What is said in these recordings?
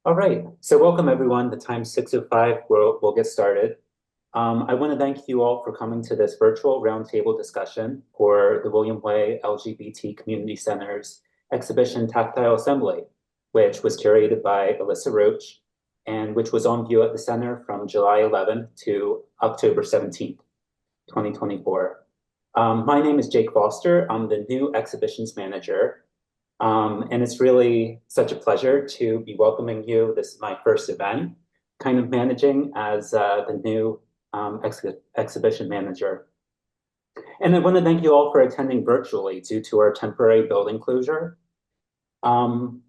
All right, so welcome everyone. The time's 6:05. We'll get started. I want to thank you all for coming to this virtual roundtable discussion for the William Way LGBT Community Center's exhibition Tactile Assembly, which was curated by Alissa Roach and which was on view at the center from July 11th to October 17th, 2024. My name is Jake Foster. I'm the new exhibitions manager, and it's really such a pleasure to be welcoming you. This is my first event, kind of managing as the new exhibition manager. And I want to thank you all for attending virtually due to our temporary building closure. Um,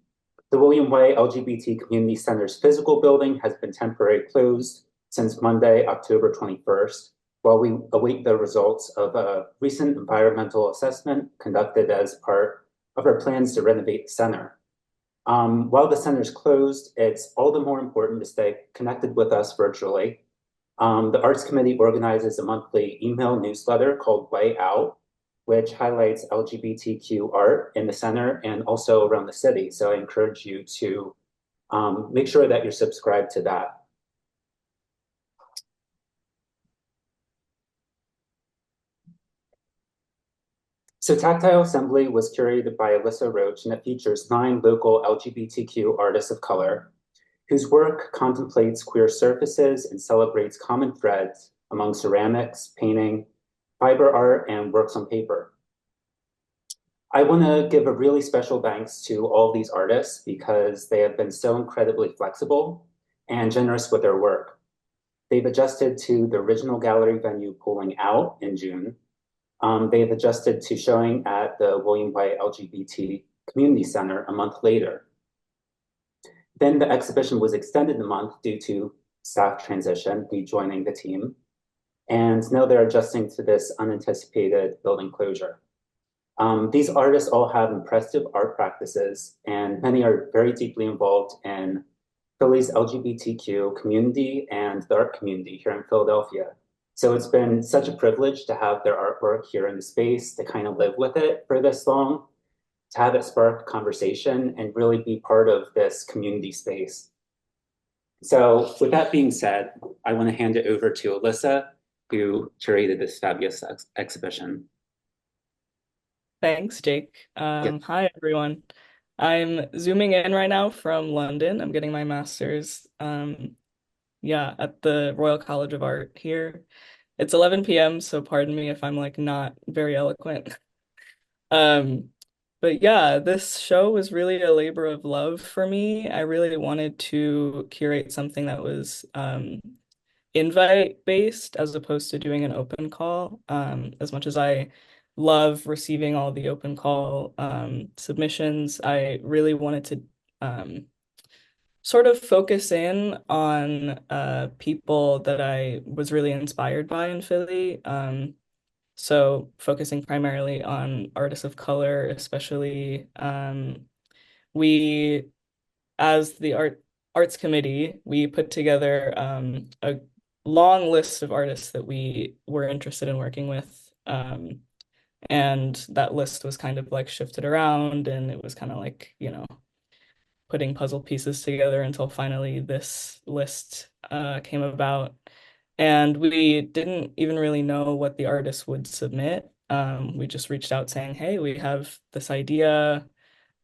the William Way LGBT Community Center's physical building has been temporarily closed since Monday, October 21st, while we await the results of a recent environmental assessment conducted as part of our plans to renovate the center. While the center is closed, it's all the more important to stay connected with us virtually. The Arts Committee organizes a monthly email newsletter called Way Out, which highlights LGBTQ art in the center and also around the city. So I encourage you to make sure that you're subscribed to that. So Tactile Assembly was curated by Alissa Roach, and it features 9 local LGBTQ artists of color whose work contemplates queer surfaces and celebrates common threads among ceramics, painting, fiber art, and works on paper. I want to give a really special thanks to all these artists because they have been so incredibly flexible and generous with their work. They've adjusted to the original gallery venue pulling out in June. They've adjusted to showing at the William Way LGBT Community Center a month later. Then the exhibition was extended a month due to staff transition, rejoining the team. And now they're adjusting to this unanticipated building closure. These artists all have impressive art practices, and many are very deeply involved in Philly's LGBTQ community and the art community here in Philadelphia. So it's been such a privilege to have their artwork here in the space, to kind of live with it for this long, to have it spark conversation and really be part of this community space. So with that being said, I want to hand it over to Alissa, who curated this fabulous exhibition. Thanks, Jake. Yep. Hi, everyone. I'm zooming in right now from London. I'm getting my master's, at the Royal College of Art here. It's 11 p.m., so pardon me if I'm like not very eloquent. Um, but yeah, this show was really a labor of love for me. I really wanted to curate something that was invite based as opposed to doing an open call. As much as I love receiving all the open call submissions, I really wanted to sort of focus in on people that I was really inspired by in Philly. So focusing primarily on artists of color, especially we as the arts committee, we put together a long list of artists that we were interested in working with. And that list was kind of like shifted around, and it was kind of like, putting puzzle pieces together until finally this list came about. And we didn't even really know what the artists would submit. We just reached out saying, hey, we have this idea.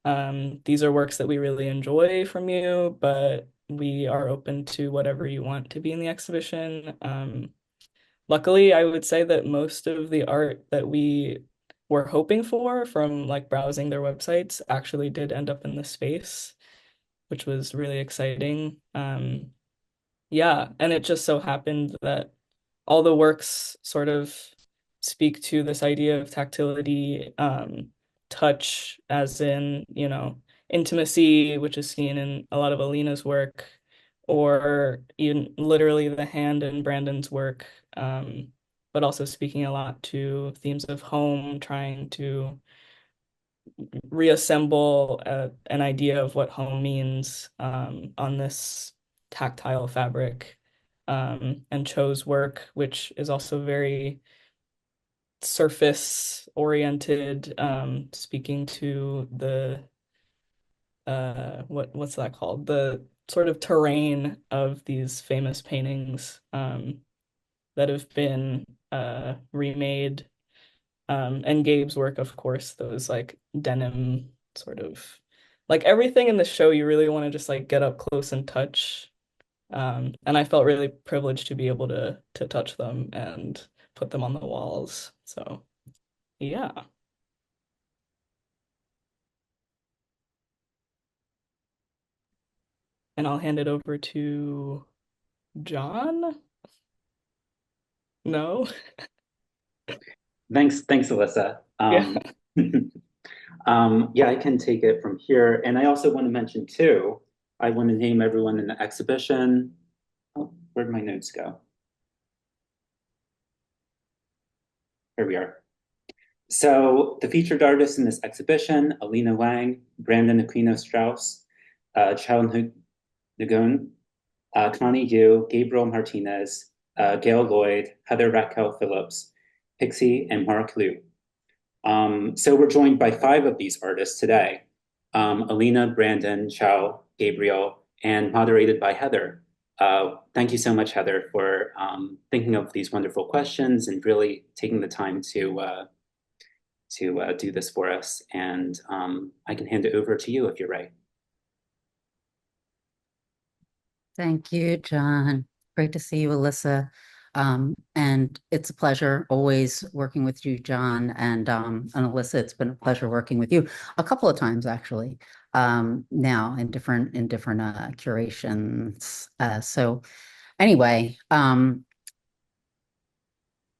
These are works that we really enjoy from you, but we are open to whatever you want to be in the exhibition. Luckily, I would say that most of the art that we were hoping for from like browsing their websites actually did end up in the space, which was really exciting. Yeah, and it just so happened that all the works sort of speak to this idea of tactility, touch, as in, intimacy, which is seen in a lot of Alina's work, or even literally the hand in Brandon's work, but also speaking a lot to themes of home, trying to reassemble an idea of what home means on this tactile fabric, and Cho's work, which is also very surface oriented, speaking to the what's that called? The sort of terrain of these famous paintings that have been remade. And Gabe's work, of course, those like denim sort of like everything in the show you really want to just like get up close and touch. And I felt really privileged to be able to touch them and put them on the walls. So yeah. And I'll hand it over to John. No? Thanks, Alyssa. Yeah. Yeah, I can take it from here. And I also want to mention too, I want to name everyone in the exhibition. Oh, where'd my notes go? Here we are. So the featured artists in this exhibition, Alina Wang, Brandon Aquino Strauss, Chao Nguyen, Connie Yu, Gabriel Martinez, Gail Lloyd, Heather Raquel Phillips, Pixie, and Mark Liu. So we're joined by 5 of these artists today. Alina, Brandon, Chao, Gabriel, and moderated by Heather. Thank you so much, Heather, for thinking of these wonderful questions and really taking the time to do this for us. And I can hand it over to you if you're ready. Thank you, John. Great to see you, Alyssa. And it's a pleasure always working with you, John, and Alyssa. It's been a pleasure working with you a couple of times actually. Now in different curations. So anyway, I'm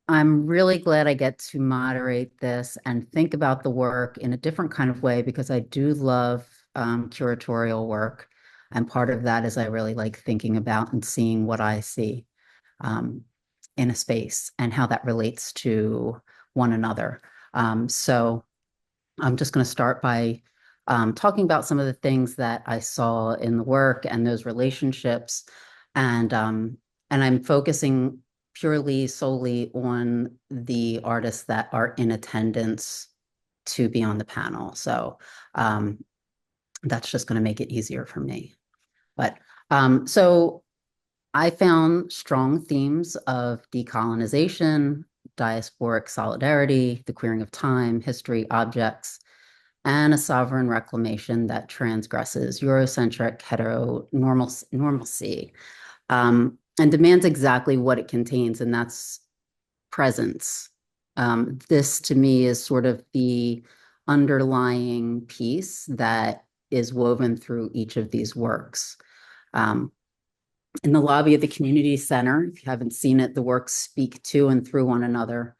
really glad I get to moderate this and think about the work in a different kind of way because I do love curatorial work. And part of that is I really like thinking about and seeing what I see in a space and how that relates to one another. So I'm just going to start by talking about some of the things that I saw in the work and those relationships. And I'm focusing purely solely on the artists that are in attendance to be on the panel. So that's just going to make it easier for me. But so I found strong themes of decolonization, diasporic solidarity, the queering of time, history, objects, and a sovereign reclamation that transgresses Eurocentric normalcy and demands exactly what it contains, and that's presence. This to me is sort of the underlying piece that is woven through each of these works. In the lobby of the community center, if you haven't seen it, the works speak to and through one another.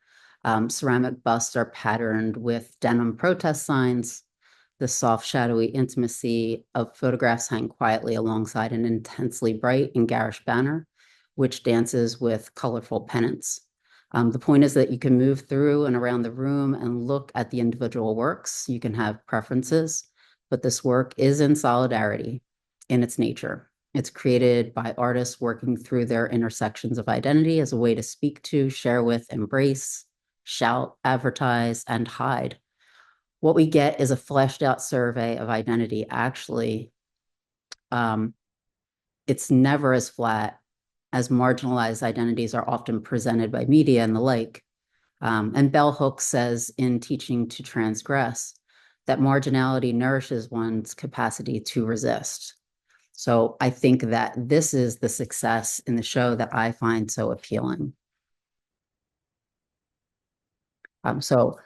Ceramic busts are patterned with denim protest signs. The soft, shadowy intimacy of photographs hang quietly alongside an intensely bright and garish banner, which dances with colorful pennants. The point is that you can move through and around the room and look at the individual works. You can have preferences, but this work is in solidarity in its nature. It's created by artists working through their intersections of identity as a way to speak to, share with, embrace, shout, advertise, and hide. What we get is a fleshed out survey of identity. Actually, it's never as flat as marginalized identities are often presented by media and the like. And Bell Hooks says in Teaching to Transgress that marginality nourishes one's capacity to resist. So I think that this is the success in the show that I find so appealing. So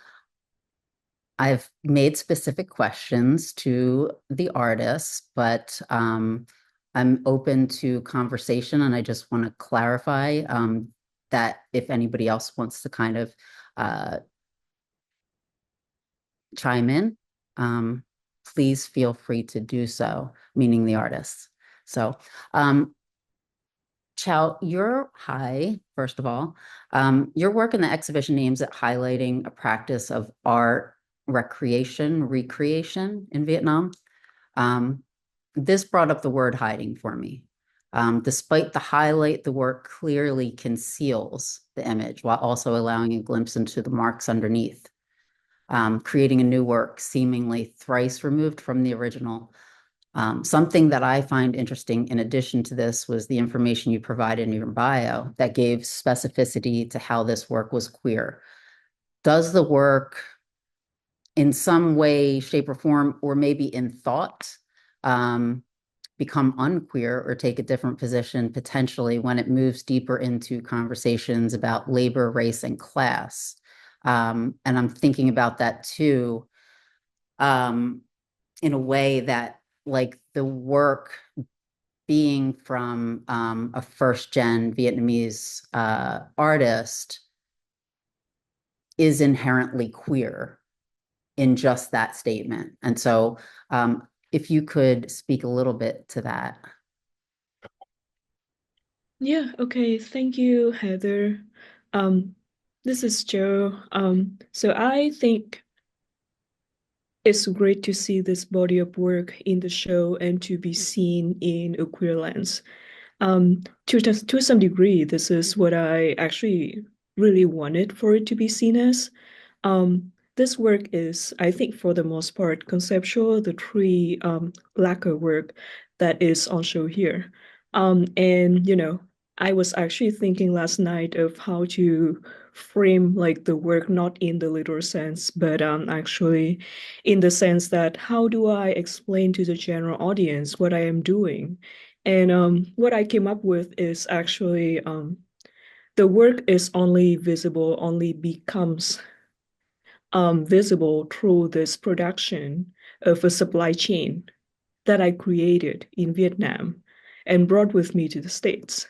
I've made specific questions to the artists, but I'm open to conversation, and I just want to clarify that if anybody else wants to kind of chime in, please feel free to do so, meaning the artists. So Chao, first of all, your work in the exhibition aims at highlighting a practice of art, recreation in Vietnam. This brought up the word hiding for me. Despite the highlight, the work clearly conceals the image while also allowing a glimpse into the marks underneath, creating a new work seemingly thrice removed from the original. Something that I find interesting in addition to this was the information you provided in your bio that gave specificity to how this work was queer. Does the work in some way, shape, or form, or maybe in thought, become unqueer or take a different position potentially when it moves deeper into conversations about labor, race, and class? And I'm thinking about that too, in a way that like the work being from a first-gen Vietnamese artist is inherently queer in just that statement. And so if you could speak a little bit to that. Yeah, okay. Thank you, Heather. This is Joe. So I think it's great to see this body of work in the show and to be seen in a queer lens. To some degree, this is what I actually really wanted for it to be seen as. This work is, I think, for the most part, conceptual, the three lacquer work that is on show here. And, you know, I was actually thinking last night of how to frame like the work, not in the literal sense, but actually in the sense that how do I explain to the general audience what I am doing? And what I came up with is actually the work is only visible, only becomes visible through this production of a supply chain that I created in Vietnam and brought with me to the States.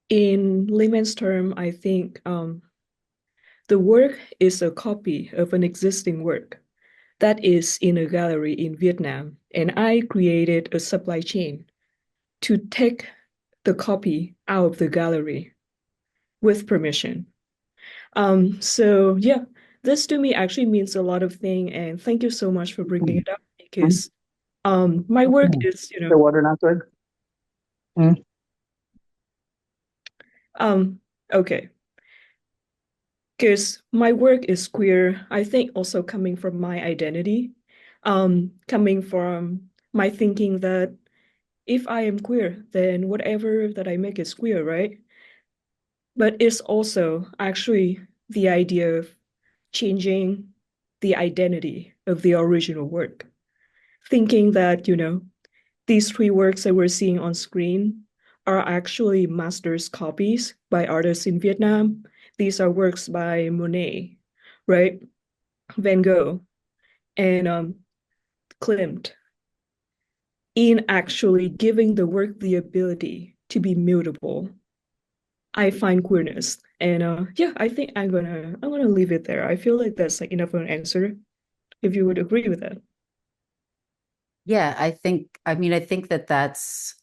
In layman's term, I think the work is a copy of an existing work that is in a gallery in Vietnam, and I created a supply chain to take the copy out of the gallery with permission. So yeah, this to me actually means a lot of things, and thank you so much for bringing it up because my work is, you The know, water not good. okay, because my work is queer, I think also coming from my identity, coming from my thinking that if I am queer, then whatever that I make is queer, right? But it's also actually the idea of changing the identity of the original work. Thinking that, you know, these three works that we're seeing on screen are actually master's copies by artists in Vietnam. These are works by Monet, right? Van Gogh, and Klimt, in actually giving the work the ability to be mutable. I find queerness. And yeah, I think I'm gonna leave it there. I feel like that's like enough of an answer, if you would agree with that. Yeah, I mean, I think that that's,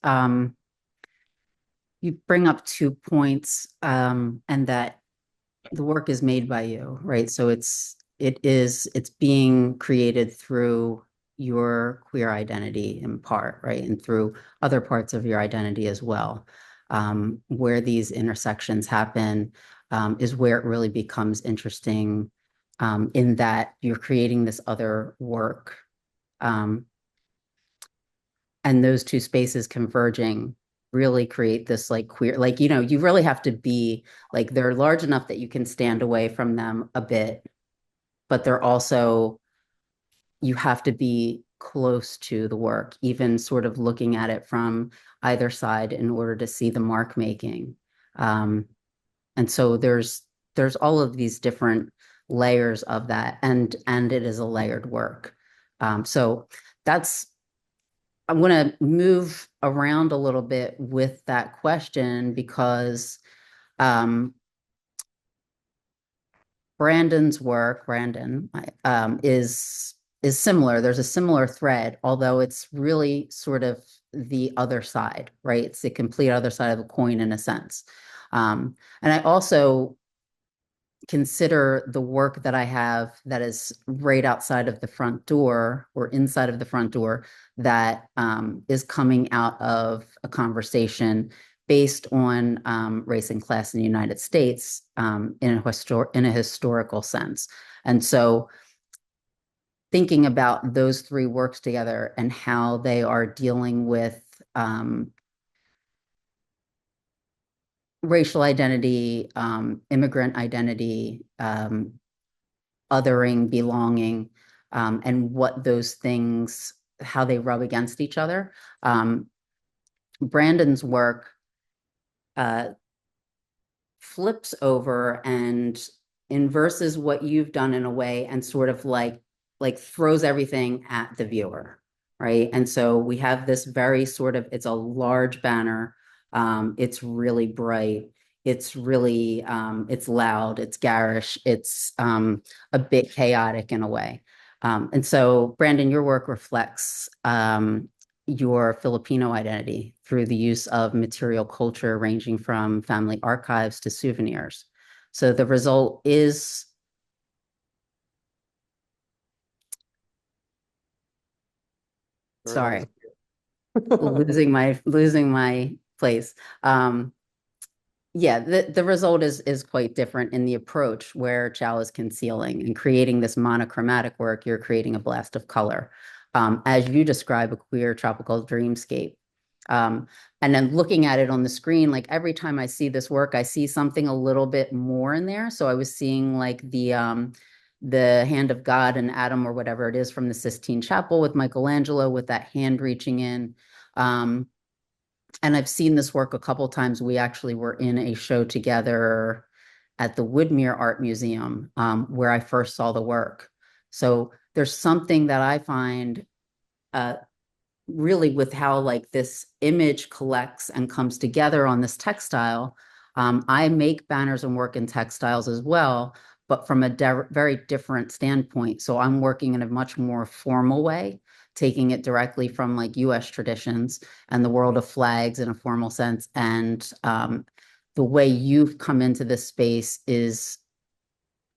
you bring up 2 points, and that the work is made by you, right? So it's being created through your queer identity in part, right? And through other parts of your identity as well. Where these intersections happen, is where it really becomes interesting, in that you're creating this other work. And those two spaces converging really create this like queer, like, you know, you really have to be like, they're large enough that you can stand away from them a bit, but they're also, you have to be close to the work, even sort of looking at it from either side in order to see the mark making. And so there's all of these different layers of that, and it is a layered work. So that's, I'm going to move around a little bit with that question because Brandon's work, is similar. There's a similar thread, although it's really sort of the other side, right? It's the complete other side of the coin in a sense. And I also consider the work that I have that is right outside of the front door or inside of the front door that is coming out of a conversation based on race and class in the United States, in a historical sense. And so thinking about those three works together and how they are dealing with racial identity, immigrant identity, othering, belonging, and what those things, how they rub against each other. Brandon's work flips over and inverses what you've done in a way and sort of like throws everything at the viewer, right? And so we have this very sort of, it's a large banner. It's really bright. It's really, it's loud, it's garish, it's a bit chaotic in a way. And so, Brandon, your work reflects your Filipino identity through the use of material culture ranging from family archives to souvenirs. So the result is sorry, losing my place. Yeah, the result is quite different in the approach, where Chow is concealing and creating this monochromatic work. You're creating a blast of color, as you describe a queer tropical dreamscape. And then looking at it on the screen, like every time I see this work, I see something a little bit more in there. So I was seeing like the hand of God and Adam, or whatever it is, from the Sistine Chapel with Michelangelo with that hand reaching in. And I've seen this work a couple times. We actually were in a show together at the Woodmere Art Museum, where I first saw the work. So there's something that I find really with how like this image collects and comes together on this textile. I make banners and work in textiles as well, but from a very different standpoint. So I'm working in a much more formal way, taking it directly from like US traditions and the world of flags in a formal sense. And the way you've come into this space is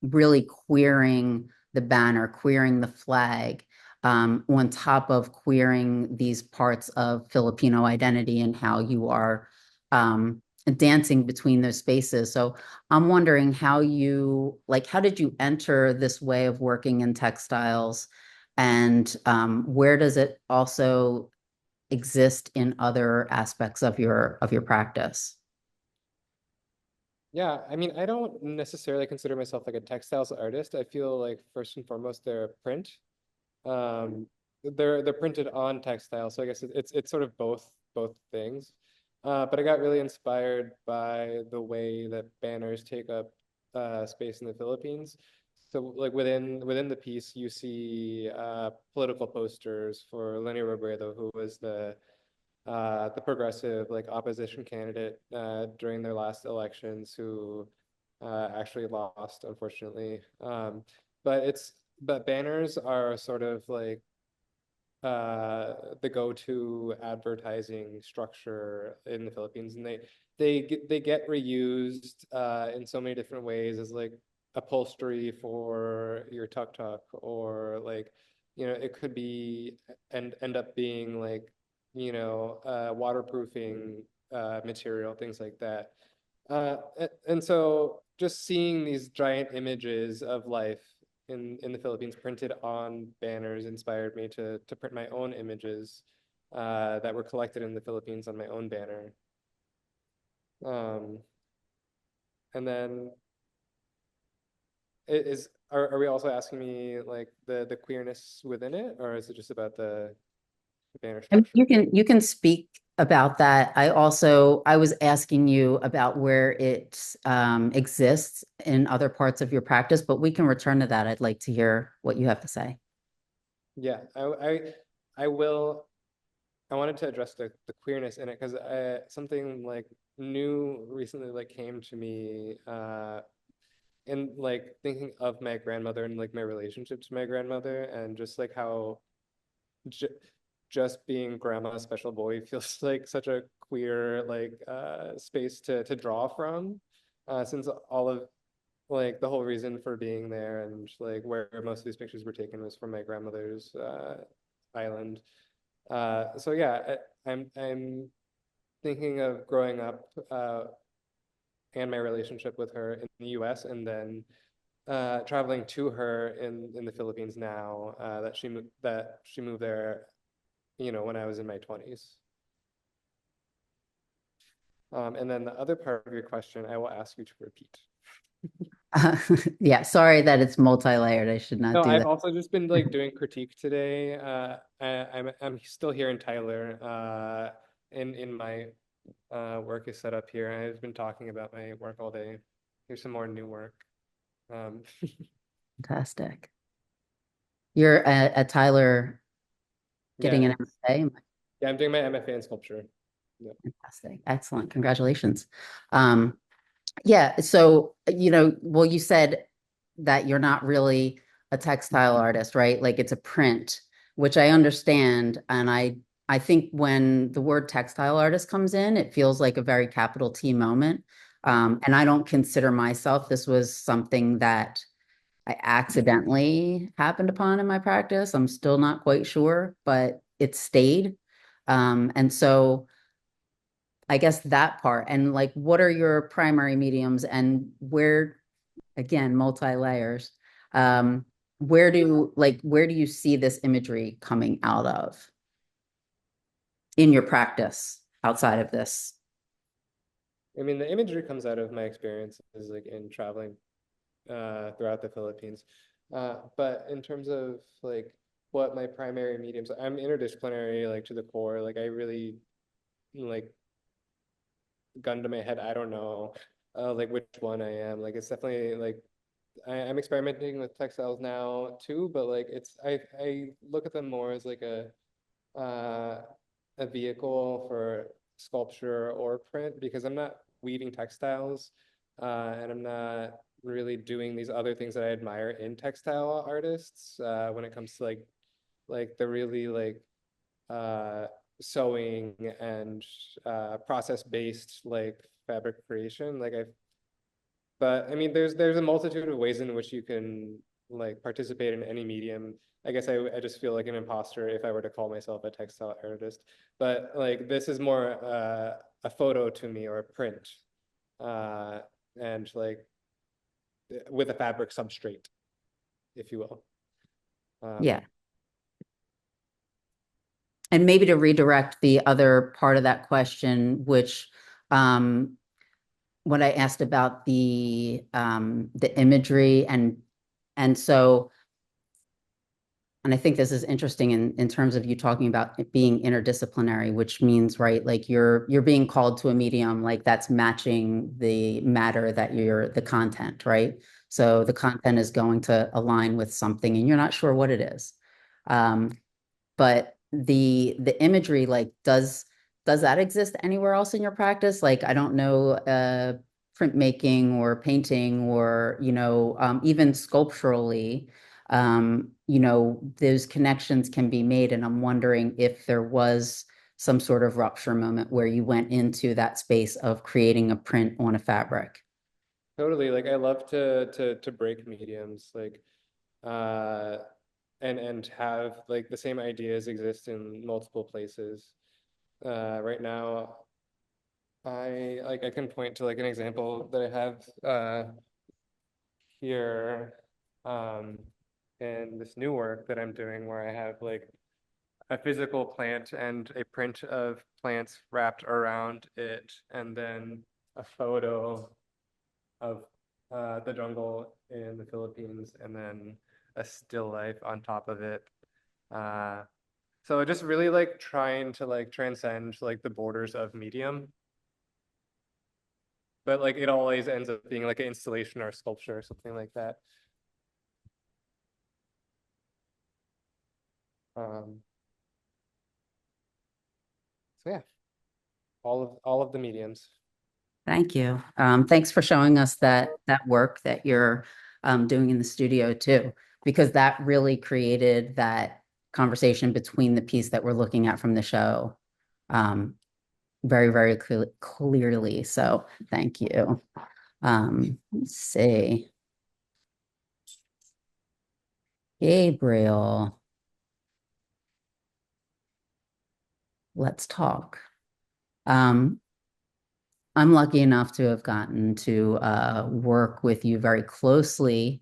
really queering the banner, queering the flag, on top of queering these parts of Filipino identity and how you are dancing between those spaces. So I'm wondering how did you enter this way of working in textiles, and where does it also exist in other aspects of your practice? Yeah, I mean, I don't necessarily consider myself like a textiles artist. I feel like first and foremost they're print. They're printed on textile, so I guess it's sort of both things. But I got really inspired by the way that banners take up space in the Philippines. So like within the piece, you see political posters for Leni Robredo, who was the progressive like opposition candidate during their last elections, who actually lost, unfortunately. But banners are sort of like the go-to advertising structure in the Philippines, and they get reused in so many different ways as like upholstery for your tuk-tuk, or like, it could be and end up being like, waterproofing material, things like that. And so just seeing these giant images of life in the Philippines printed on banners inspired me to print my own images that were collected in the Philippines on my own banner. And then are we also asking me like the queerness within it, or is it just about the banner And structure? you can speak about that. I was asking you about where it exists in other parts of your practice, but we can return to that. I'd like to hear what you have to say. Yeah, I will. I wanted to address the queerness in it because something like new recently like came to me in like thinking of my grandmother and like my relationship to my grandmother, and just like how j just being grandma's special boy feels like such a queer like space to draw from, since all of like the whole reason for being there and like where most of these pictures were taken was from my grandmother's island. So yeah, I'm thinking of growing up and my relationship with her in the US, and then traveling to her in the Philippines now, that she moved there, you know, when I was in my 20s. And then the other part of your question, I will ask you to repeat. Yeah, sorry that it's multi-layered. I should not No, do I've that. also just been like doing critique today. I'm still here in Tyler. In my work is set up here. I've been talking about my work all day. Here's some more new work. Fantastic. You're at Tyler getting Yeah, an MFA. yeah, I'm doing my MFA in sculpture. Yeah. Fantastic. Excellent. Congratulations. Yeah, so, you know, well, you said that you're not really a textile artist, right? Like it's a print, which I understand. And I think when the word textile artist comes in, it feels like a very capital T moment. And I don't consider myself, this was something that I accidentally happened upon in my practice. I'm still not quite sure, but it stayed. And so I guess that part, and like, what are your primary mediums and where, again, multi-layers, where do you see this imagery coming out of in your practice outside of this? I mean, the imagery comes out of my experiences like in traveling throughout the Philippines. But in terms of like what my primary mediums, I'm interdisciplinary like to the core. Like I really like gun to my head, I don't know like which one I am. Like it's definitely like I'm experimenting with textiles now too, but like I look at them more as like uh, a vehicle for sculpture or print because I'm not weaving textiles and I'm not really doing these other things that I admire in textile artists when it comes to like the really like uh, sewing and process-based like fabric creation. But I mean, there's a multitude of ways in which you can like participate in any medium. I guess I just feel like an imposter if I were to call myself a textile artist. But like this is more a photo to me or a print, uh, and like with a fabric substrate, if you will. Yeah. And maybe to redirect the other part of that question, which what I asked about the imagery and so, and I think this is interesting in terms of you talking about it being interdisciplinary, which means, right, like you're being called to a medium like that's matching the matter that you're the content, right? So the content is going to align with something and you're not sure what it is. But the imagery, like, does that exist anywhere else in your practice? Like, I don't know, printmaking or painting or, you know, even sculpturally, you know, those connections can be made. And I'm wondering if there was some sort of rupture moment where you went into that space of creating a print on a fabric. Totally. Like I love to break mediums, like uh and have like the same ideas exist in multiple places. Right now, I can point to like an example that I have here um in this new work that I'm doing where I have like a physical plant and a print of plants wrapped around it, and then a photo of the jungle in the Philippines, and then a still life on top of it. Uh, so just really like trying to like transcend like the borders of medium, but like it always ends up being like an installation or a sculpture or something like that. Um, so yeah, all of the mediums. Thank you. Thanks for showing us that work that you're doing in the studio too, because that really created that conversation between the piece that we're looking at from the show very, very clearly. So thank you. Let's see. Gabriel, let's talk. I'm lucky enough to have gotten to work with you very closely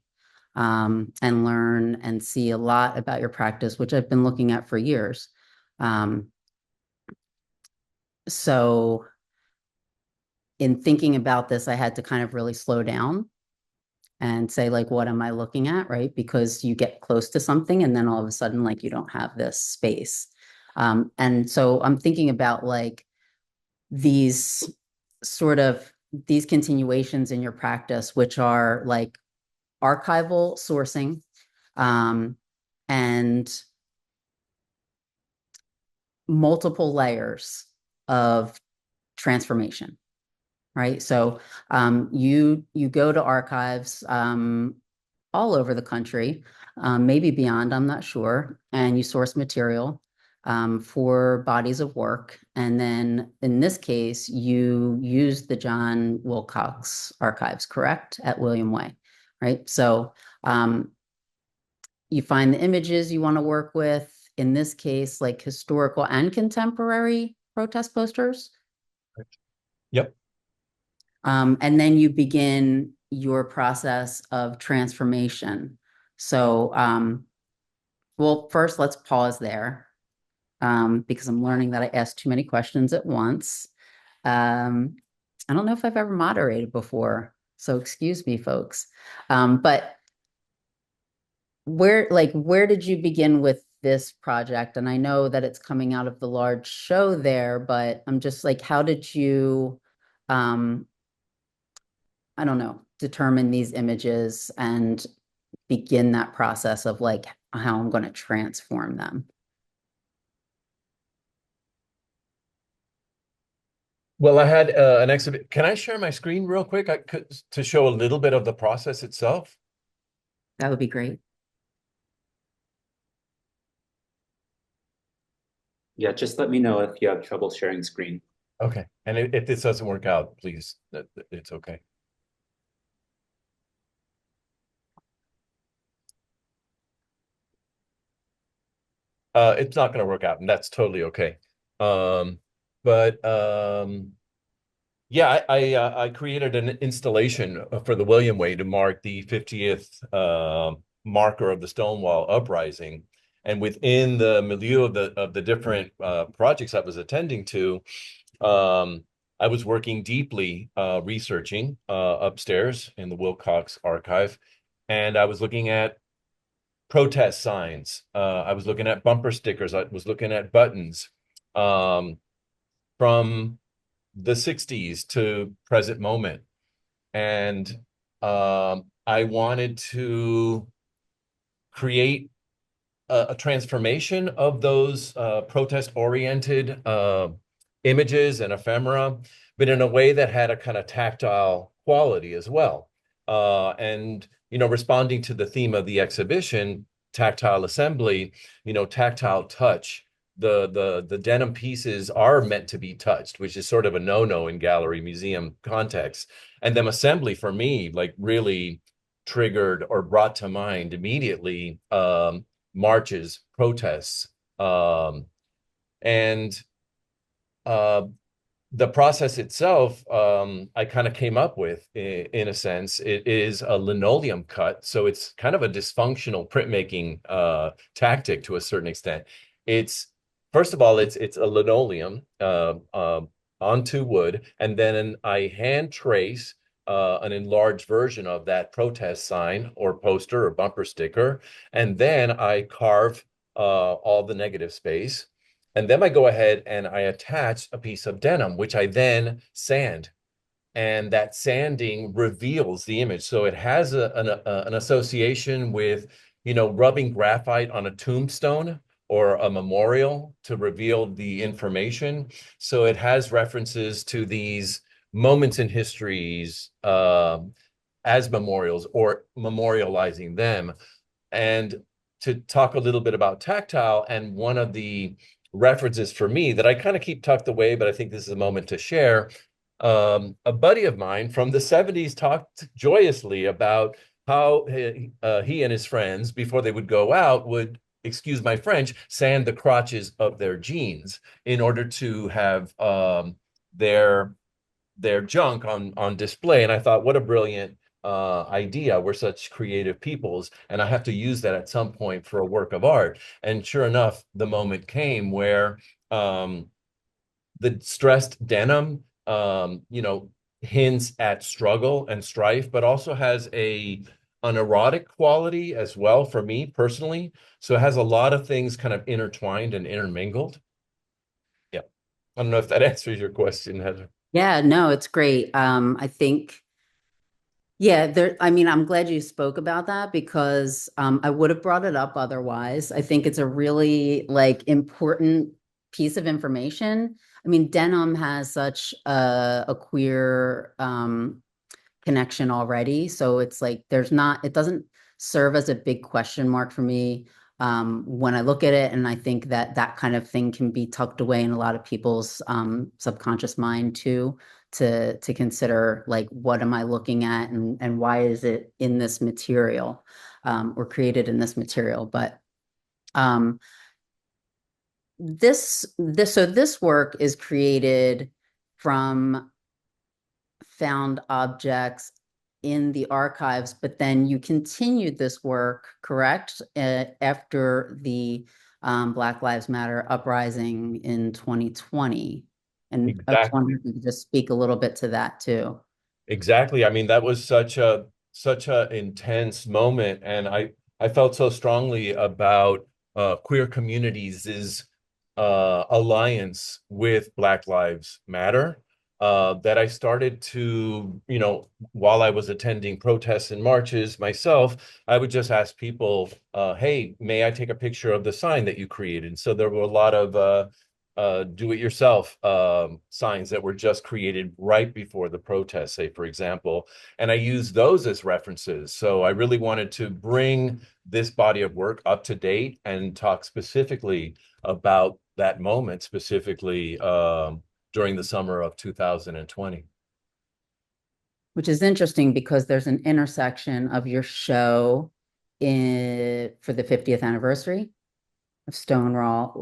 and learn and see a lot about your practice, which I've been looking at for years. So in thinking about this, I had to kind of really slow down and say, like, what am I looking at, right? Because you get close to something and then all of a sudden, like, you don't have this space. And so I'm thinking about like these these continuations in your practice, which are like archival sourcing, and multiple layers of transformation, right? So you go to archives all over the country, maybe beyond, I'm not sure, and you source material for bodies of work. And then in this case, you use the John Wilcox archives, correct, at William Way, right? So you find the images you want to work with, in this case, like historical and contemporary protest posters. Yep. And then you begin your process of transformation. So, well, first let's pause there, because I'm learning that I asked too many questions at once. I don't know if I've ever moderated before, so excuse me, folks. But where did you begin with this project? And I know that it's coming out of the large show there, but I'm just like, how did you, I don't know, determine these images and begin that process of like how I'm going to transform them? Well, I had an exhibit. Can I share my screen real quick? I could to show a little bit of the process itself. That would be great. Yeah, just let me know if you have trouble sharing screen. Okay. And if this doesn't work out, please, it's okay. It's not going to work out, and that's totally okay. Yeah, I created an installation for the William Way to mark the 50th marker of the Stonewall Uprising, and within the milieu of the different projects I was attending to, I was working deeply researching upstairs in the Wilcox archive, and I was looking at protest signs. I was looking at bumper stickers. I was looking at buttons from the 60s to present moment. And I wanted to create a transformation of those protest-oriented images and ephemera, but in a way that had a kind of tactile quality as well. And, you know, responding to the theme of the exhibition, Tactile Assembly, you know, tactile touch. The denim pieces are meant to be touched, which is sort of a no-no in gallery museum context. And then assembly for me, like really triggered or brought to mind immediately marches, protests, and the process itself, I kind of came up with, in a sense. It is a linoleum cut, so it's kind of a dysfunctional printmaking tactic to a certain extent. It's first of all, it's a linoleum onto wood, and then I hand trace an enlarged version of that protest sign or poster or bumper sticker, and then I carve all the negative space. And then I go ahead and I attach a piece of denim, which I then sand. And that sanding reveals the image. So it has an association with, you know, rubbing graphite on a tombstone or a memorial to reveal the information. So it has references to these moments in histories as memorials or memorializing them. And to talk a little bit about tactile, and one of the references for me that I kind of keep tucked away, but I think this is a moment to share. A buddy of mine from the 70s talked joyously about how he and his friends, before they would go out, would, excuse my French, sand the crotches of their jeans in order to have their junk on display. And I thought, what a brilliant idea. We're such creative peoples, and I have to use that at some point for a work of art. And sure enough, the moment came where the stressed denim, hints at struggle and strife, but also has an erotic quality as well for me personally. So it has a lot of things kind of intertwined and intermingled. Yeah. I don't know if that answers your question, Heather. Yeah, no, it's great. I think, yeah, I mean, I'm glad you spoke about that because I would have brought it up otherwise. I think it's a really like important piece of information. I mean, denim has such a queer connection already. So it's like it doesn't serve as a big question mark for me when I look at it. And I think that that kind of thing can be tucked away in a lot of people's subconscious mind too, to consider like, what am I looking at and why is it in this material or created in this material? But so this work is created from found objects in the archives, but then you continued this work, correct? After the Black Lives Matter uprising in 2020. And I was wondering if you could just speak a little bit to that too. Exactly. I mean, that was such a intense moment, and I felt so strongly about queer communities' alliance with Black Lives Matter that I started to, while I was attending protests and marches myself, I would just ask people, "Hey, may I take a picture of the sign that you created?" So there were a lot of do-it-yourself signs that were just created right before the protest, say, for example. And I use those as references. So I really wanted to bring this body of work up to date and talk specifically about that moment, specifically during the summer of 2020. Which is interesting because there's an intersection of your show for the 50th anniversary of Stonewall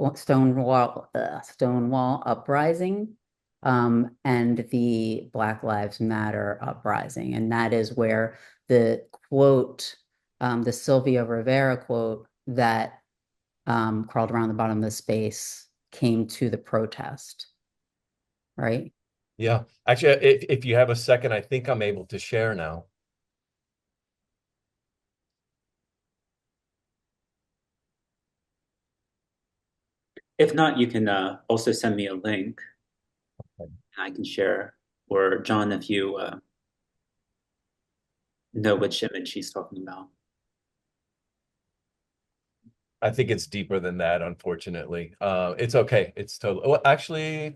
uprising, and the Black Lives Matter uprising. And that is where the quote, the Sylvia Rivera quote that crawled around the bottom of the space came to the protest, right? Yeah. Actually, if you have a second, I think I'm able to share now. If not, you can also send me a link and I can share. Or John, if you know which image she's talking about. I think it's deeper than that, unfortunately. It's okay. It's totally, well, actually,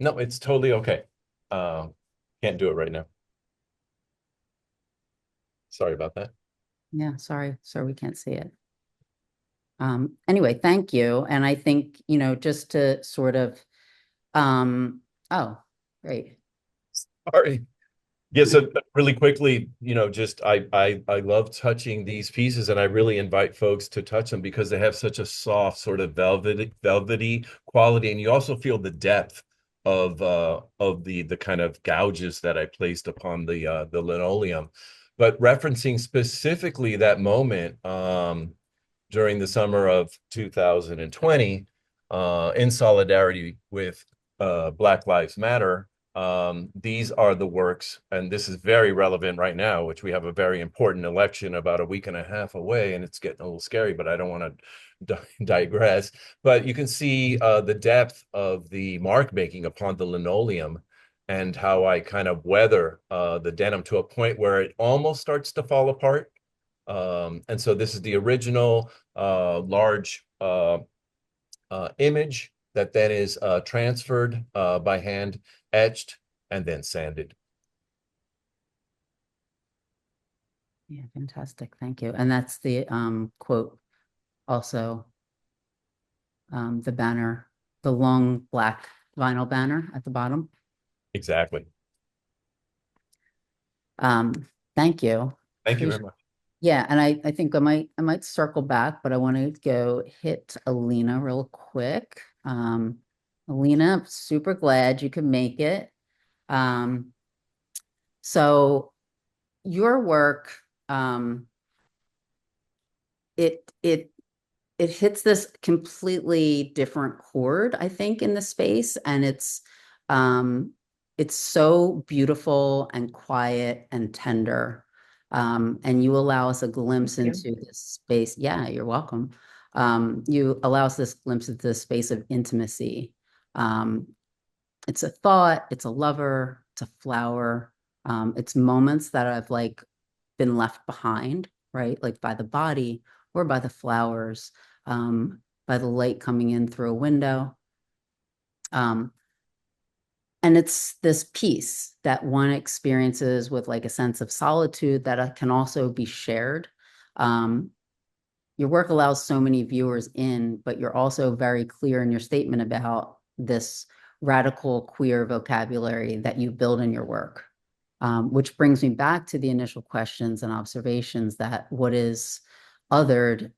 no, it's totally okay. Can't do it right now. Sorry about that. Yeah, sorry, we can't see it. Anyway, thank you. And I think, just to sort of, oh, great. Sorry. Yeah, so really quickly, just I love touching these pieces, and I really invite folks to touch them because they have such a soft, sort of velvety quality, and you also feel the depth of the kind of gouges that I placed upon the linoleum. But referencing specifically that moment during the summer of 2020, in solidarity with Black Lives Matter. These are the works, and this is very relevant right now, which we have a very important election about a week and a half away, and it's getting a little scary, but I don't want to digress. But you can see the depth of the mark making upon the linoleum and how I kind of weather the denim to a point where it almost starts to fall apart. And so this is the original large image that then is transferred by hand, etched, and then sanded. Yeah, fantastic. Thank you. And that's the quote also, the banner, the long black vinyl banner at the bottom. Exactly. Thank you. Thank you very much. Yeah, and I think I might circle back, but I want to go hit Alina real quick. Alina, super glad you could make it. So your work, it hits this completely different chord, I think, in the space, and it's so beautiful and quiet and tender. And you allow us a glimpse into this space. Yeah, you're welcome. You allow us this glimpse into this space of intimacy. It's a thought, it's a lover, it's a flower. It's moments that have like been left behind, right? Like by the body or by the flowers, by the light coming in through a window. And it's this peace that one experiences with like a sense of solitude that can also be shared. Your work allows so many viewers in, but you're also very clear in your statement about this radical queer vocabulary that you build in your work, which brings me back to the initial questions and observations that what is othered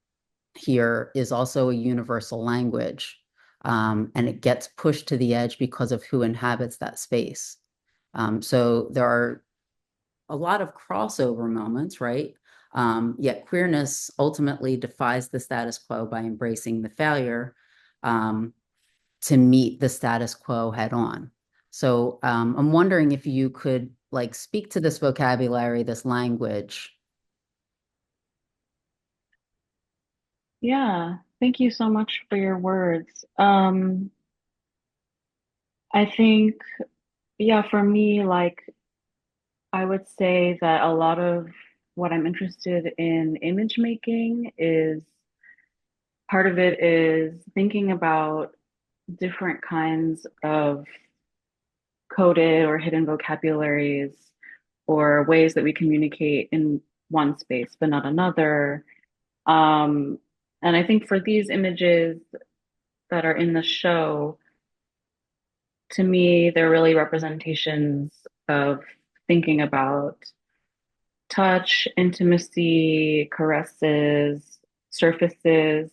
here is also a universal language. And it gets pushed to the edge because of who inhabits that space. So there are a lot of crossover moments, right? Yet queerness ultimately defies the status quo by embracing the failure to meet the status quo head on. So I'm wondering if you could like speak to this vocabulary, this language. Yeah, thank you so much for your words. I think, yeah, for me, like, I would say that a lot of what I'm interested in image making is part of it is thinking about different kinds of coded or hidden vocabularies or ways that we communicate in one space but not another. And I think for these images that are in the show, to me, they're really representations of thinking about touch, intimacy, caresses, surfaces,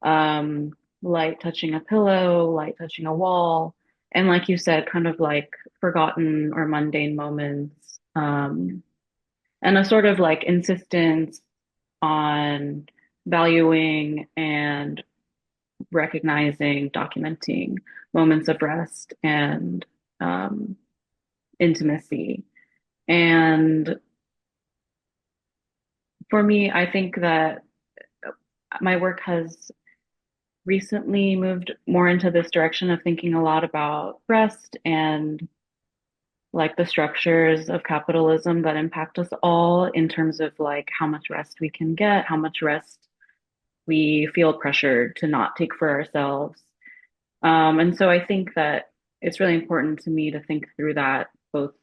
um, light touching a pillow, light touching a wall, and like you said, kind of like forgotten or mundane moments, and a sort of like insistence on valuing and recognizing, documenting moments of rest and um, intimacy. And for me, I think that my work has recently moved more into this direction of thinking a lot about rest and like the structures of capitalism that impact us all in terms of like how much rest we can get, how much rest we feel pressured to not take for ourselves. And so I think that it's really important to me to think through that both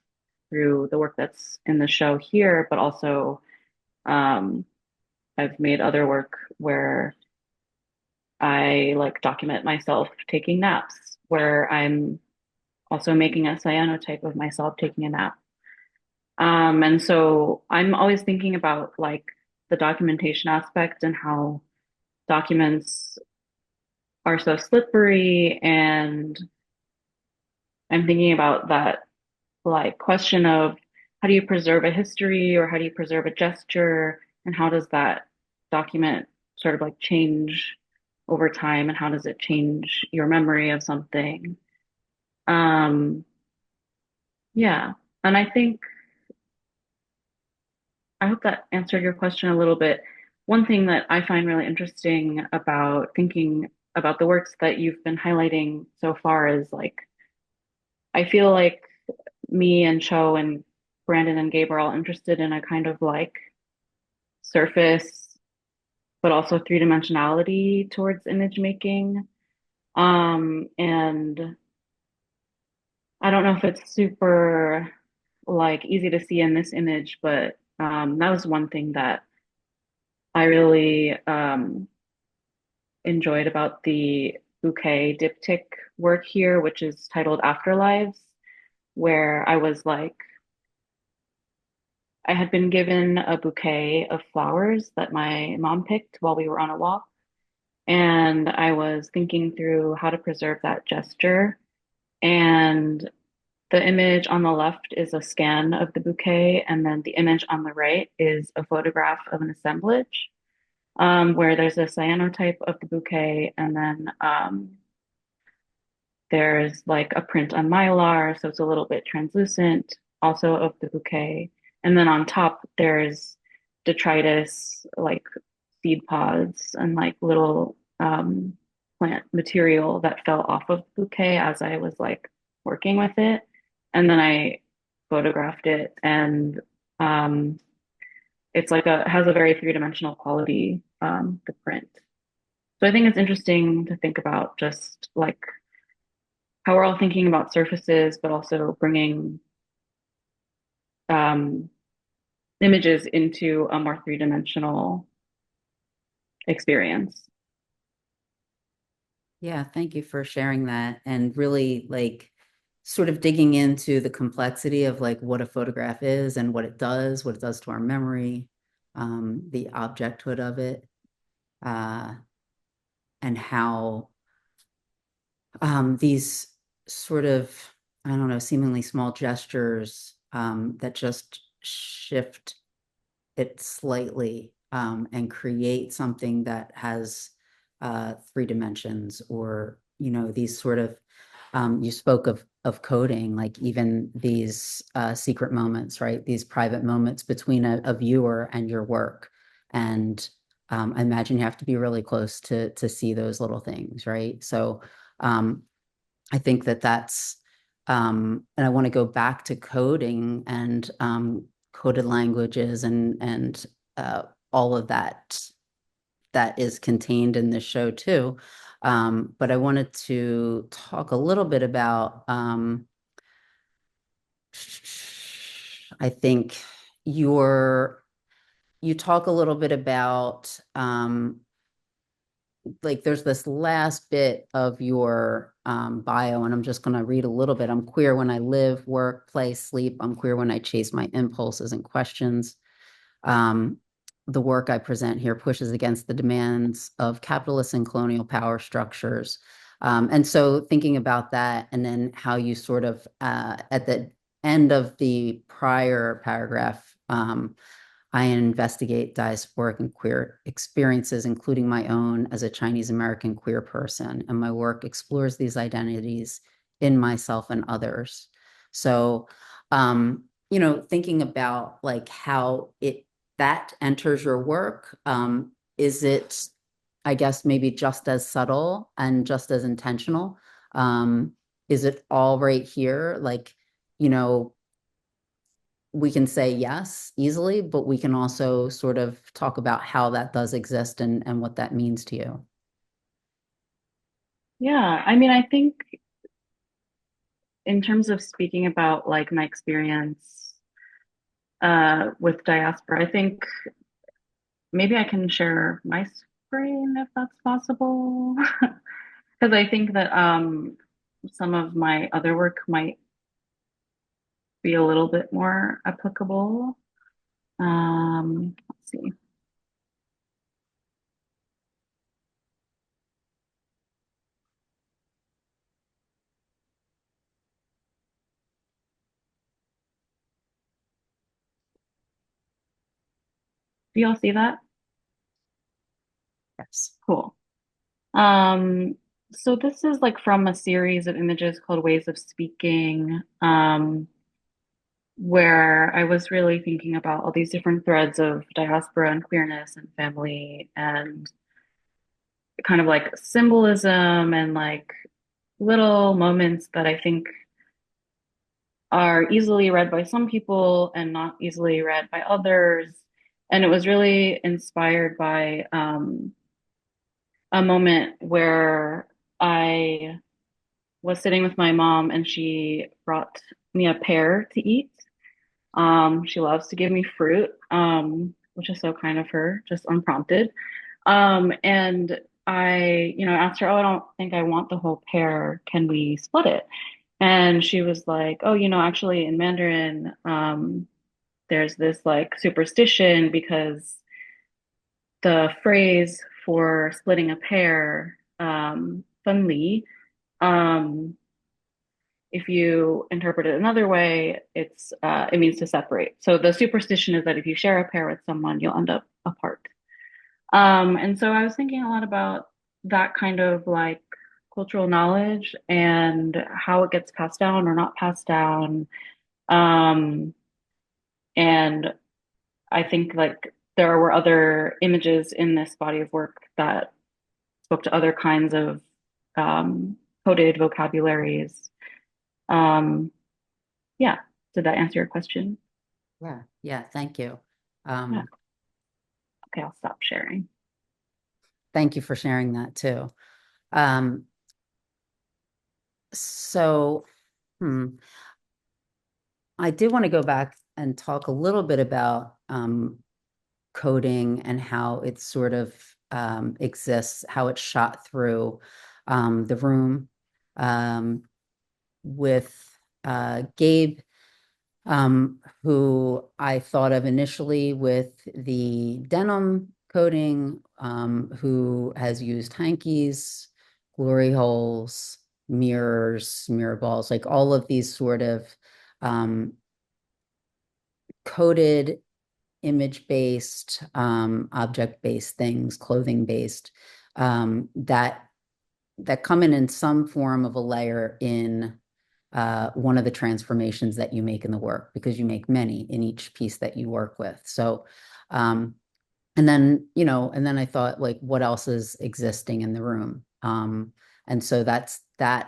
through the work that's in the show here, but also um, I've made other work where I like document myself taking naps, where I'm also making a cyanotype of myself taking a nap. And so I'm always thinking about like the documentation aspect and how documents are so slippery. And I'm thinking about that like question of how do you preserve a history or how do you preserve a gesture and how does that document sort of like change over time and how does it change your memory of something? Um, yeah. And I think I hope that answered your question a little bit. One thing that I find really interesting about thinking about the works that you've been highlighting so far is like, I feel like me and Cho and Brandon and Gabe are all interested in a kind of like surface, but also three-dimensionality towards image making. And I don't know if it's super like easy to see in this image, but that was one thing that I really enjoyed about the bouquet diptych work here, which is titled Afterlives, where I was like, I had been given a bouquet of flowers that my mom picked while we were on a walk. And I was thinking through how to preserve that gesture. And the image on the left is a scan of the bouquet, and then the image on the right is a photograph of an assemblage, where there's a cyanotype of the bouquet, and then there's like a print on mylar, so it's a little bit translucent, also of the bouquet. And then on top, there's detritus, like seed pods, and like little plant material that fell off of the bouquet as I was like working with it. And then I photographed it, and it's like has a very three-dimensional quality, the print. So I think it's interesting to think about just like how we're all thinking about surfaces, but also bringing images into a more three-dimensional experience. Yeah, thank you for sharing that, and really like sort of digging into the complexity of like what a photograph is and what it does to our memory, the objecthood of it, and how these sort of, I don't know, seemingly small gestures that just shift it slightly and create something that has three dimensions, or, you know, these sort of, you spoke of coding, like even these secret moments, right? These private moments between a viewer and your work. And I imagine you have to be really close to see those little things, right? So I think that's, and I want to go back to coding and coded languages and all of that is contained in this show too. But I wanted to talk a little bit about, I think you talk a little bit about, like there's this last bit of your bio, and I'm just going to read a little bit. I'm queer when I live, work, play, sleep. I'm queer when I chase my impulses and questions. The work I present here pushes against the demands of capitalist and colonial power structures. And so thinking about that, and then how you sort of, at the end of the prior paragraph, I investigate diasporic and queer experiences, including my own as a Chinese American queer person, and my work explores these identities in myself and others. So, you know, thinking about like how that enters your work, is it, I guess, maybe just as subtle and just as intentional? Is it all right here? Like, you know, we can say yes easily, but we can also sort of talk about how that does exist and what that means to you. Yeah, I mean, I think in terms of speaking about like my experience with diaspora, I think maybe I can share my screen if that's possible. Because I think that some of my other work might be a little bit more applicable. Let's see. Do y'all see that? Yes. Cool. So this is like from a series of images called Ways of Speaking, where I was really thinking about all these different threads of diaspora and queerness and family and kind of like symbolism and like little moments that I think are easily read by some people and not easily read by others. And it was really inspired by a moment where I was sitting with my mom and she brought me a pear to eat. She loves to give me fruit, which is so kind of her, just unprompted. And I, you know, asked her, "Oh, I don't think I want the whole pear. Can we split it?" And she was like, "Oh, you know, actually in Mandarin, there's this like superstition because the phrase for splitting a pear, 分离, if you interpret it another way, it means to separate. So the superstition is that if you share a pair with someone, you'll end up apart. And so I was thinking a lot about that kind of like cultural knowledge and how it gets passed down or not passed down. And I think like there were other images in this body of work that spoke to other kinds of coded vocabularies. Yeah, did that answer your question? Yeah, thank you. Yeah. Okay, I'll stop sharing. Thank you for sharing that too. So, I did want to go back and talk a little bit about coding and how it sort of exists, how it shot through the room with Gabe, who I thought of initially with the denim coding, who has used hankies, glory holes, mirrors, mirror balls, like all of these sort of coded image-based, object-based things, clothing-based, that come in some form of a layer in one of the transformations that you make in the work, because you make many in each piece that you work with. So, and then I thought, like, what else is existing in the room? And so that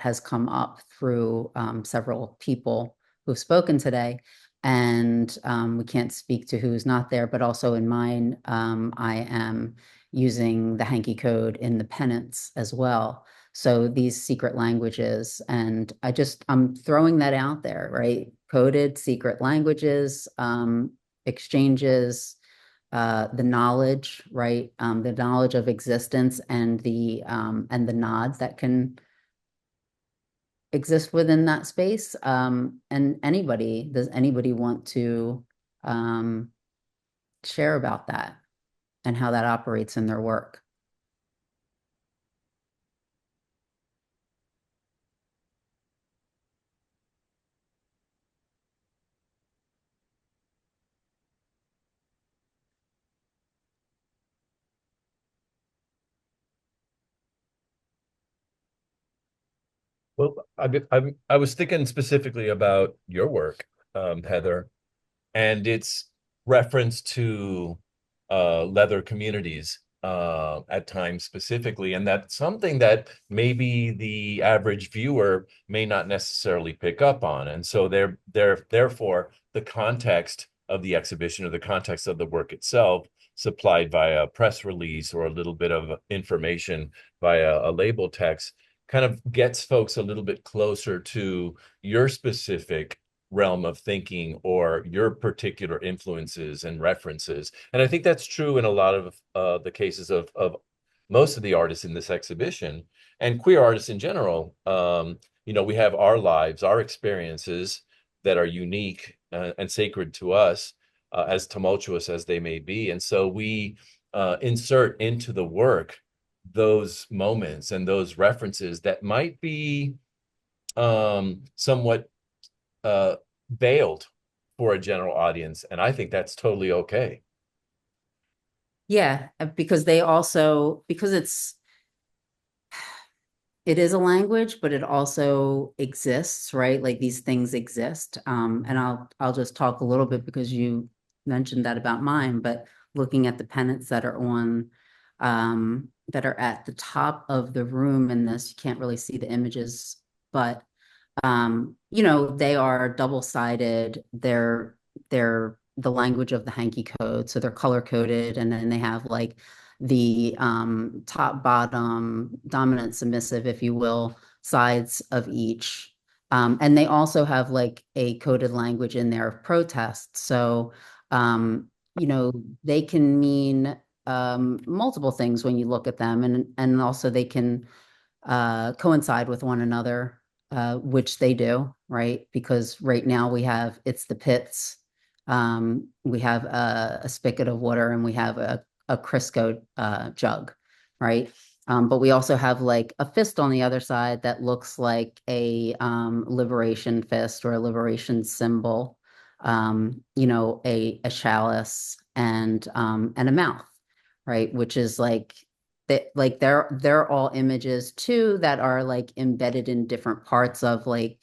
has come up through several people who've spoken today. And we can't speak to who's not there, but also in mine, I am using the hanky code in the pennants as well. So these secret languages, and I'm throwing that out there, right? Coded secret languages, exchanges, the knowledge, right? The knowledge of existence and the nods that can exist within that space. And does anybody want to share about that and how that operates in their work? Well, I was thinking specifically about your work, Heather, and its reference to leather communities at times specifically, and that's something that maybe the average viewer may not necessarily pick up on. And so therefore, the context of the exhibition or the context of the work itself, supplied via a press release or a little bit of information via a label text, kind of gets folks a little bit closer to your specific realm of thinking or your particular influences and references. And I think that's true in a lot of the cases of most of the artists in this exhibition and queer artists in general. We have our lives, our experiences that are unique and sacred to us, as tumultuous as they may be. And so we insert into the work those moments and those references that might be somewhat veiled for a general audience. And I think that's totally okay. Yeah, because it is a language, but it also exists, right? Like these things exist. And I'll just talk a little bit because you mentioned that about mine, but looking at the pennants that are on, that are at the top of the room in this, you can't really see the images, but they are double-sided. They're the language of the hanky code, so they're color coded, and then they have like the top, bottom, dominant, submissive, if you will, sides of each. And they also have like a coded language in there of protest. So they can mean multiple things when you look at them, and also they can coincide with one another, which they do, right? Because right now it's the pits, we have a spigot of water, and we have a Crisco jug, right? But we also have like a fist on the other side that looks like a liberation fist or a liberation symbol, a chalice and a mouth, right? Which is like they're all images too that are like embedded in different parts of like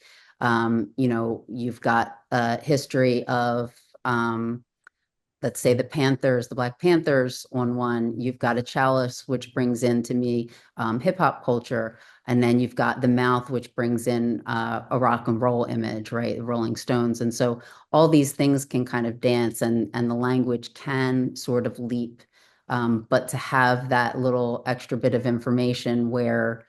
you've got a history of let's say the Black Panthers on one, you've got a chalice, which brings in to me hip hop culture. And then you've got the mouth, which brings in a rock and roll image, right? Rolling Stones. And so all these things can kind of dance and the language can sort of leap. But to have that little extra bit of information where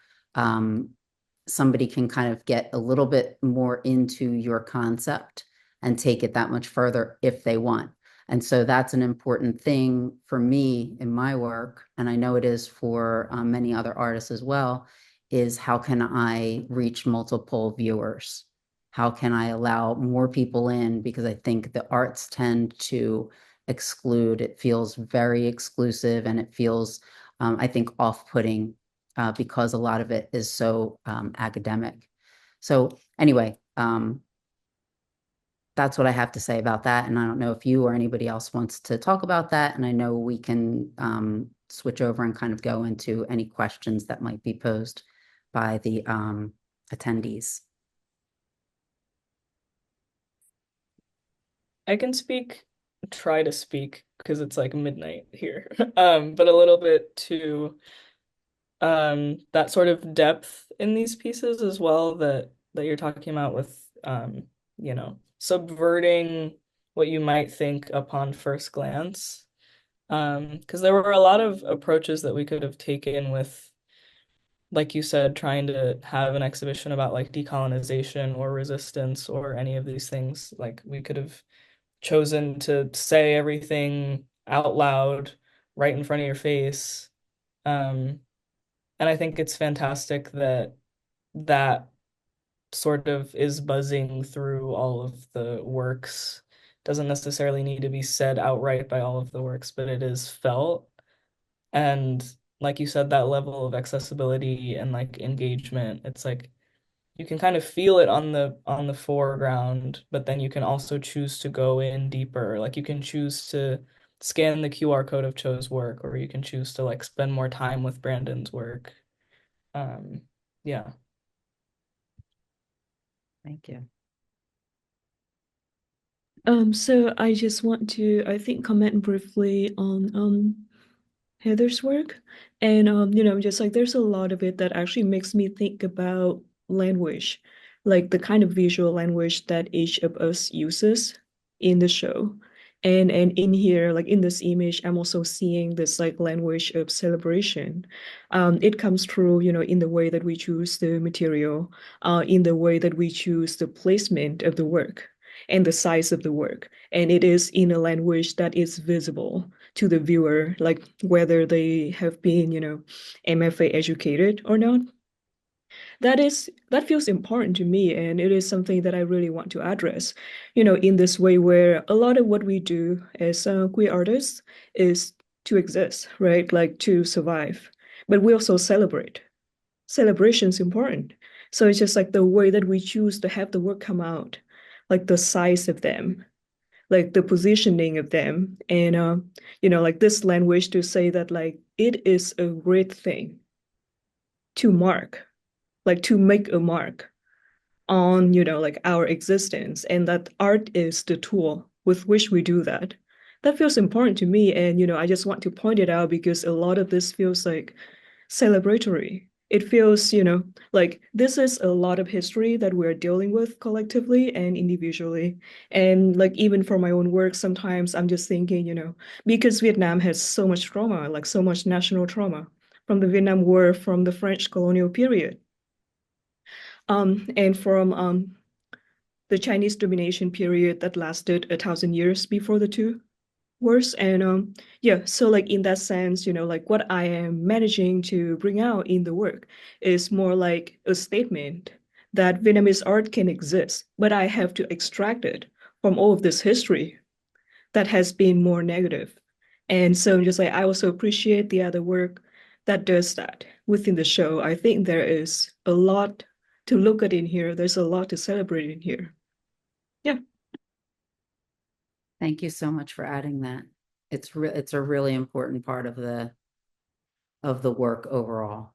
somebody can kind of get a little bit more into your concept and take it that much further if they want. And so that's an important thing for me in my work, and I know it is for many other artists as well, is how can I reach multiple viewers? How can I allow more people in? Because I think the arts tend to exclude. It feels very exclusive and it feels, I think, off-putting because a lot of it is so academic. So anyway, that's what I have to say about that. And I don't know if you or anybody else wants to talk about that. And I know we can switch over and kind of go into any questions that might be posed by the attendees. I can try to speak because it's like midnight here, but a little bit to that sort of depth in these pieces as well that you're talking about with subverting what you might think upon first glance. Because there were a lot of approaches that we could have taken with, like you said, trying to have an exhibition about like decolonization or resistance or any of these things. Like we could have chosen to say everything out loud right in front of your face. And I think it's fantastic that sort of is buzzing through all of the works. Doesn't necessarily need to be said outright by all of the works, but it is felt. And like you said, that level of accessibility and like engagement, it's like you can kind of feel it on the foreground, but then you can also choose to go in deeper. Like you can choose to scan the QR code of Cho's work, or you can choose to like spend more time with Brandon's work. Yeah. Thank you. So I just want to, I think, comment briefly on Heather's work. And just like there's a lot of it that actually makes me think about language, like the kind of visual language that each of us uses in the show. And in here, like in this image, I'm also seeing this like language of celebration. It comes through, in the way that we choose the material, in the way that we choose the placement of the work and the size of the work. And it is in a language that is visible to the viewer, like whether they have been, MFA educated or not. That feels important to me, and it is something that I really want to address, in this way where a lot of what we do as queer artists is to exist, right? Like to survive. But we also celebrate. Celebration is important. So it's just like the way that we choose to have the work come out, like the size of them, like the positioning of them, and like this language to say that like it is a great thing to mark, like to make a mark on like our existence, and that art is the tool with which we do that. That feels important to me, and I just want to point it out because a lot of this feels like celebratory. It feels, like this is a lot of history that we're dealing with collectively and individually. And like even for my own work, sometimes I'm just thinking, because Vietnam has so much trauma, like so much national trauma from the Vietnam War, from the French colonial period, and from the Chinese domination period that lasted 1,000 years before the two wars. And yeah, so like in that sense, like what I am managing to bring out in the work is more like a statement that Vietnamese art can exist, but I have to extract it from all of this history that has been more negative. And so just like I also appreciate the other work that does that. within the show. I think there is a lot to look at in here. There's a lot to celebrate in here. Yeah. Thank you so much for adding that. It's a really important part of the work overall.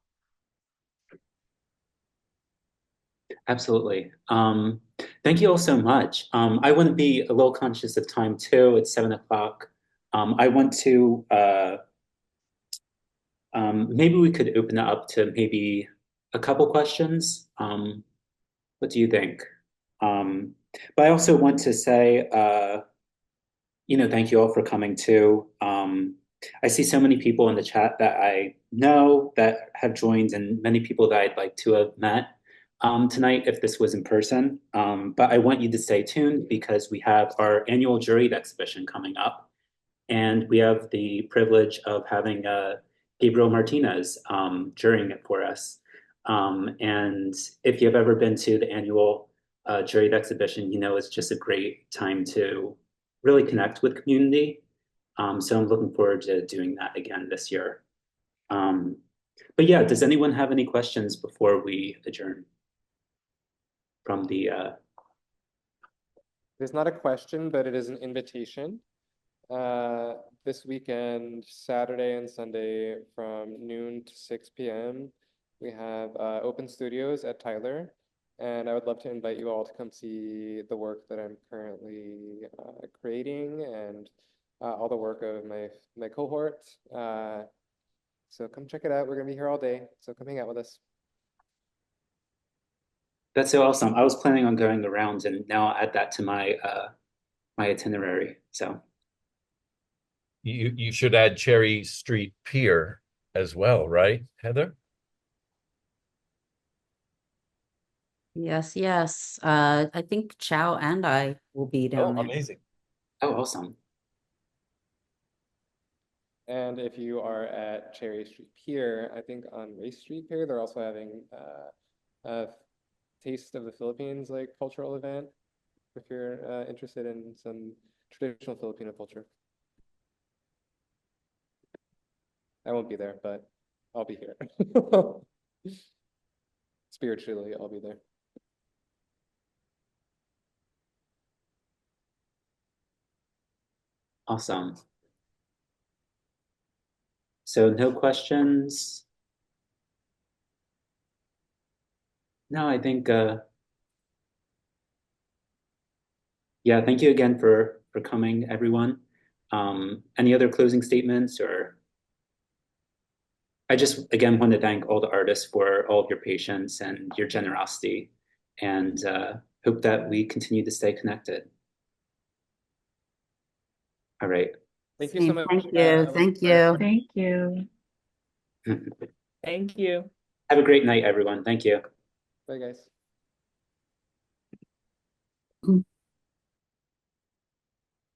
Absolutely. Thank you all so much. I want to be a little conscious of time too. It's 7 o'clock. I want to maybe we could open it up to maybe a couple questions. What do you think? But I also want to say, thank you all for coming too. I see so many people in the chat that I know that have joined, and many people that I'd like to have met tonight if this was in person. But I want you to stay tuned because we have our annual juried exhibition coming up, and we have the privilege of having Gabriel Martinez jurying it for us. And if you've ever been to the annual juried exhibition, it's just a great time to really connect with community. So I'm looking forward to doing that again this year. But yeah, does anyone have any questions before we adjourn from the There's not a question, but it is an invitation. This weekend, Saturday and Sunday from noon to 6 p.m. we have open studios at Tyler, and I would love to invite you all to come see the work that I'm currently creating and all the work of my cohort. So come check it out. We're gonna be here all day, so come hang out with us. That's so awesome. I was planning on going around, and now I'll add that to my my itinerary. So You should add Cherry Street Pier as well, right, Heather? Yes, yes. I think Chow and I will be down there. Amazing. oh, awesome. And if you are at Cherry Street Pier, I think on Race Street Pier, they're also having a Taste of the Philippines like cultural event if you're interested in some traditional Filipino culture. I won't be there, but I'll be here. Spiritually, I'll be there. Awesome. So no questions? No, I think yeah, thank you again for coming, everyone. Any other closing statements? Or I just again want to thank all the artists for all of your patience and your generosity, and hope that we continue to stay connected. All right. Thank you so much. Thank you. Thank you. Thank you. Thank you. Have a great night, everyone. Thank you. Bye, guys.